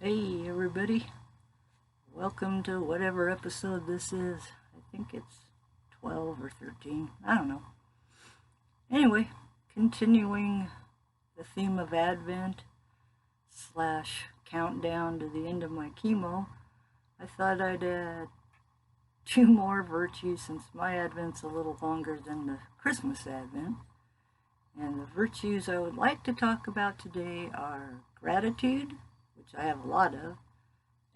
Hey everybody, welcome to whatever episode this is. I think it's 12 or 13, I don't know. Anyway, continuing the theme of Advent slash countdown to the end of my chemo, I thought I'd add two more virtues since my Advent's a little longer than the Christmas Advent. And the virtues I would like to talk about today are gratitude, which I have a lot of,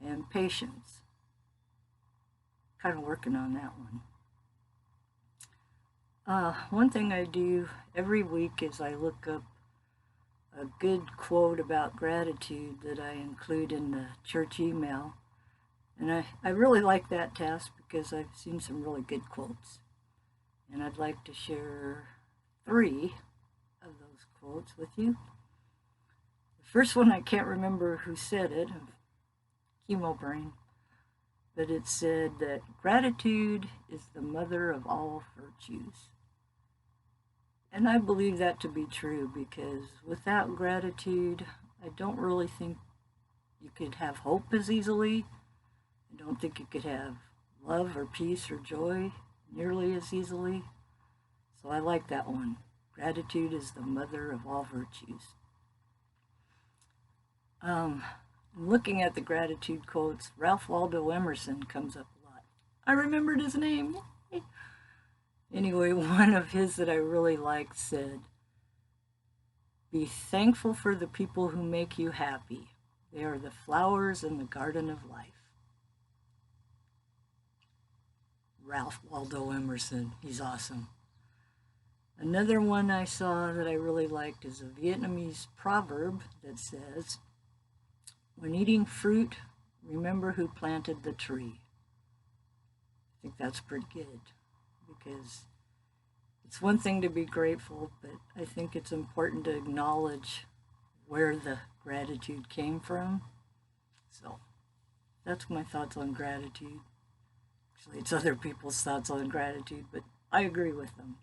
and patience. Kind of working on that one. One thing I do every week is I look up a good quote about gratitude that I include in the church email. And I really like that task because I've seen some really good quotes. And I'd like to share 3 of those quotes with you. The first one, I can't remember who said it, chemo brain, but it said that gratitude is the mother of all virtues. And I believe that to be true because without gratitude, I don't really think you could have hope as easily. I don't think you could have love or peace or joy nearly as easily. So I like that one. Gratitude is the mother of all virtues. Looking at the gratitude quotes, Ralph Waldo Emerson comes up a lot. I remembered his name. Anyway, one of his that I really liked said, "Be thankful for the people who make you happy. They are the flowers in the garden of life." Ralph Waldo Emerson, he's awesome. Another one I saw that I really liked is a Vietnamese proverb that says, "When eating fruit, remember who planted the tree." I think that's pretty good because it's one thing to be grateful, but I think it's important to acknowledge where the gratitude came from. So that's my thoughts on gratitude. Actually, it's other people's thoughts on gratitude, but I agree with them.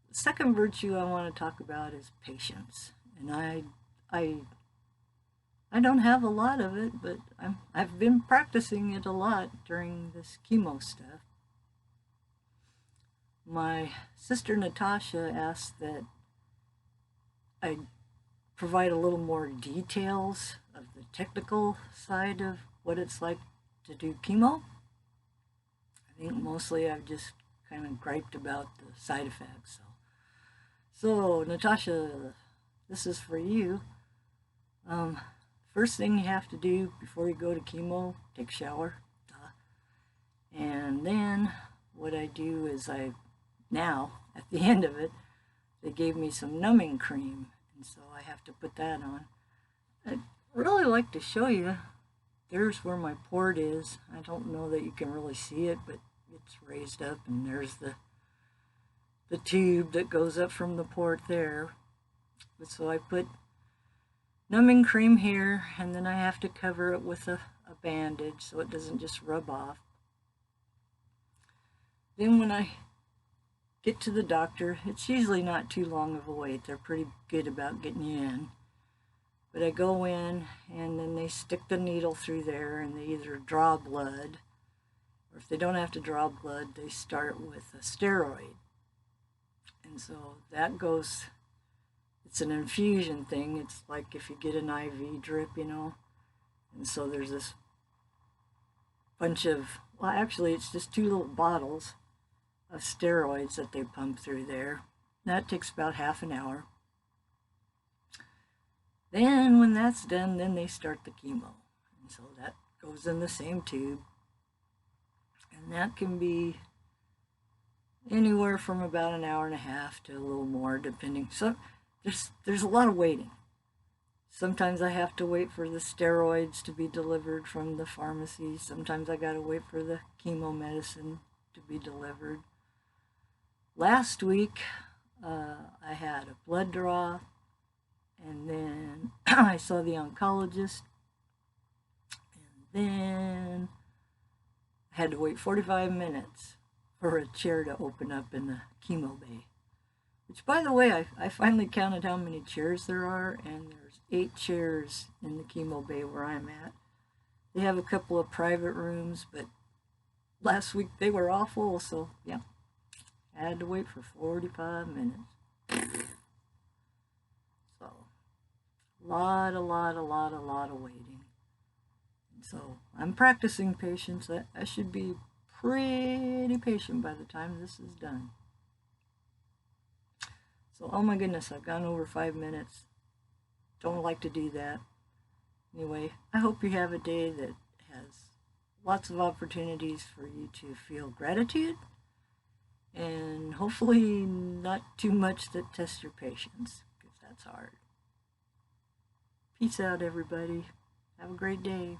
The second virtue I want to talk about is patience. And I don't have a lot of it, but I've been practicing it a lot during this chemo stuff. My sister Natasha asked that I provide a little more details of the technical side of what it's like to do chemo. I think mostly I've just kind of griped about the side effects. So Natasha, this is for you. First thing you have to do before you go to chemo, take a shower. And then what I do is now, at the end of it, they gave me some numbing cream. And so I have to put that on. I'd really like to show you. There's where my port is. I don't know that you can really see it, but it's raised up and there's the tube that goes up from the port there. So I put numbing cream here, and then I have to cover it with a bandage so it doesn't just rub off. Then when I get to the doctor, it's usually not too long of a wait. They're pretty good about getting you in. But I go in, and then they stick the needle through there, and they either draw blood, or if they don't have to draw blood, they start with a steroid. And so that goes, it's an infusion thing. It's like if you get an IV drip, And so there's this bunch of, well, actually it's just 2 little bottles of steroids that they pump through there. That takes about half an hour. Then when that's done, then they start the chemo. And so that goes in the same tube. And that can be anywhere from about an hour and a half to a little more, depending. So there's a lot of waiting. Sometimes I have to wait for the steroids to be delivered from the pharmacy. Sometimes I got to wait for the chemo medicine to be delivered. Last week, I had a blood draw, and then I saw the oncologist, and then I had to wait 45 minutes for a chair to open up in the chemo bay, Which, by the way, I finally counted how many chairs there are, and there's 8 chairs in the chemo bay where I'm at. They have a couple of private rooms, but last week they were all full, so yeah, I had to wait for 45 minutes. So, a lot of waiting. And so, I'm practicing patience. I should be pretty patient by the time this is done. So, oh my goodness, I've gone over 5 minutes. Don't like to do that. Anyway, I hope you have a day that has lots of opportunities for you to feel gratitude, and hopefully not too much that tests your patience, because that's hard. Peace out, everybody. Have a great day.